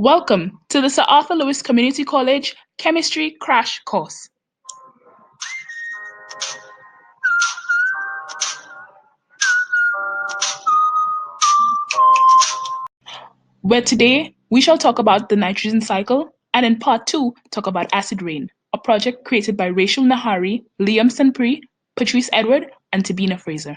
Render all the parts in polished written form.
Welcome to the Sir Arthur Lewis Community College Chemistry Crash Course. Where today we shall talk about the nitrogen cycle and in part 2 talk about acid rain, a project created by Rachel Nahari, Liam Sanpri, Patrice Edward, and Tabina Fraser.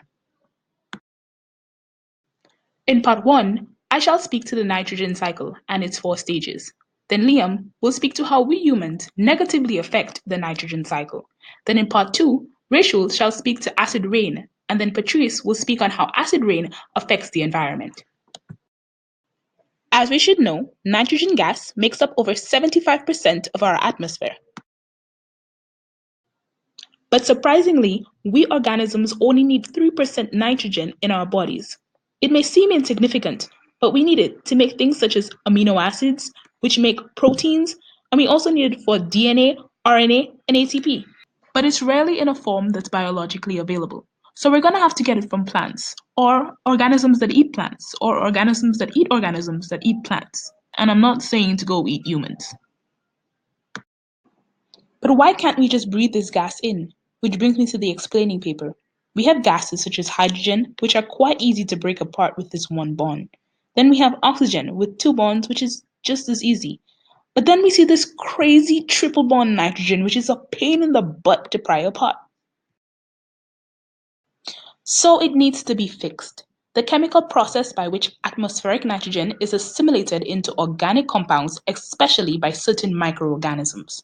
In part 1, I shall speak to the nitrogen cycle and its 4 stages. Then Liam will speak to how we humans negatively affect the nitrogen cycle. Then in part 2, Rachel shall speak to acid rain, and then Patrice will speak on how acid rain affects the environment. As we should know, nitrogen gas makes up over 75% of our atmosphere. But surprisingly, we organisms only need 3% nitrogen in our bodies. It may seem insignificant, but we need it to make things such as amino acids, which make proteins, and we also need it for DNA, RNA, and ATP. But it's rarely in a form that's biologically available. So we're going to have to get it from plants, or organisms that eat plants, or organisms that eat plants. And I'm not saying to go eat humans. But why can't we just breathe this gas in? Which brings me to the explaining paper. We have gases such as hydrogen, which are quite easy to break apart with this one bond. Then we have oxygen with 2 bonds, which is just as easy. But then we see this crazy triple bond nitrogen, which is a pain in the butt to pry apart. So it needs to be fixed. The chemical process by which atmospheric nitrogen is assimilated into organic compounds, especially by certain microorganisms.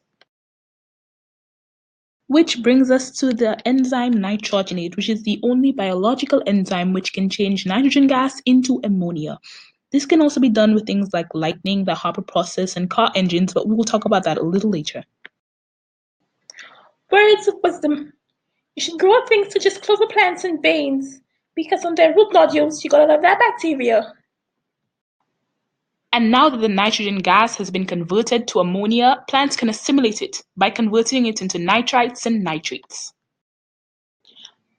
Which brings us to the enzyme nitrogenate, which is the only biological enzyme which can change nitrogen gas into ammonia. This can also be done with things like lightning, the Haber process, and car engines, but we will talk about that a little later. Words of wisdom. You should grow things such as clover plants and beans, because on their root nodules you got a lot of that bacteria. And now that the nitrogen gas has been converted to ammonia, plants can assimilate it by converting it into nitrites and nitrates.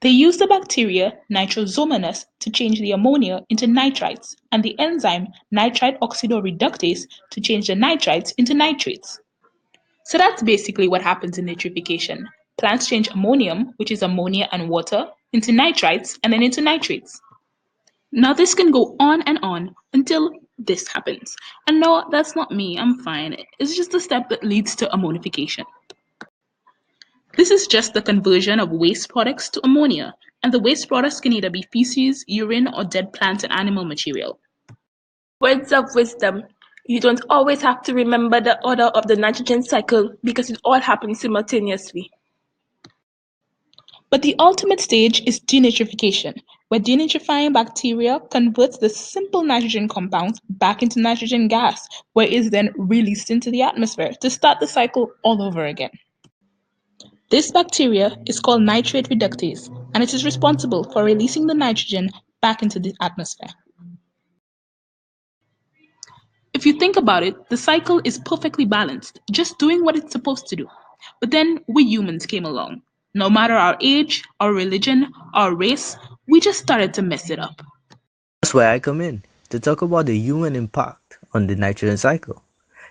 They use the bacteria Nitrosomonas to change the ammonia into nitrites, and the enzyme nitrite oxidoreductase to change the nitrites into nitrates. So that's basically what happens in nitrification. Plants change ammonium, which is ammonia and water, into nitrites and then into nitrates. Now this can go on and on until this happens. And no, that's not me, I'm fine. It's just a step that leads to ammonification. This is just the conversion of waste products to ammonia, and the waste products can either be feces, urine, or dead plant and animal material. Words of wisdom. You don't always have to remember the order of the nitrogen cycle because it all happens simultaneously. But the ultimate stage is denitrification, where denitrifying bacteria converts the simple nitrogen compounds back into nitrogen gas, where it is then released into the atmosphere to start the cycle all over again. This bacteria is called nitrate reductase, and it is responsible for releasing the nitrogen back into the atmosphere. If you think about it, the cycle is perfectly balanced, just doing what it's supposed to do. But then we humans came along. No matter our age, our religion, our race, we just started to mess it up. That's where I come in, to talk about the human impact on the nitrogen cycle.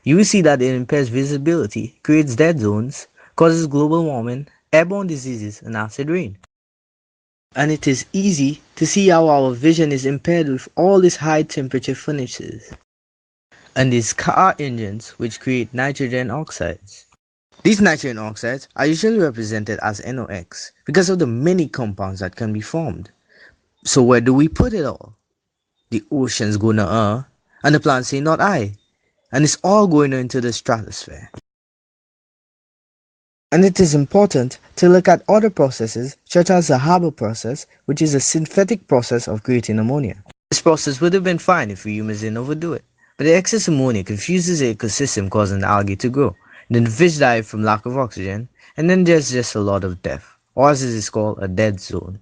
You will see that it impairs visibility, creates dead zones, causes global warming, airborne diseases, and acid rain. And it is easy to see how our vision is impaired with all these high temperature furnaces and these car engines which create nitrogen oxides. These nitrogen oxides are usually represented as NOx because of the many compounds that can be formed. So where do we put it all? The oceans gonna and the plants say not I, and it's all going into the stratosphere. And it is important to look at other processes such as the Haber process, which is a synthetic process of creating ammonia. This process would have been fine if we humans didn't overdo it, but the excess ammonia confuses the ecosystem, causing the algae to grow. Then the fish die from lack of oxygen, and then there's just a lot of death, or as it is called, a dead zone.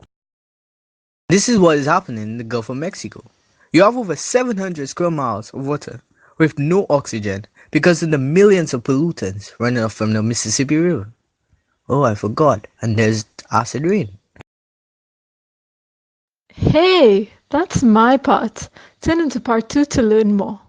This is what is happening in the Gulf of Mexico. You have over 700 square miles of water with no oxygen because of the millions of pollutants running off from the Mississippi River. Oh, I forgot, and there's acid rain. Hey, that's my part. Turn into part 2 to learn more.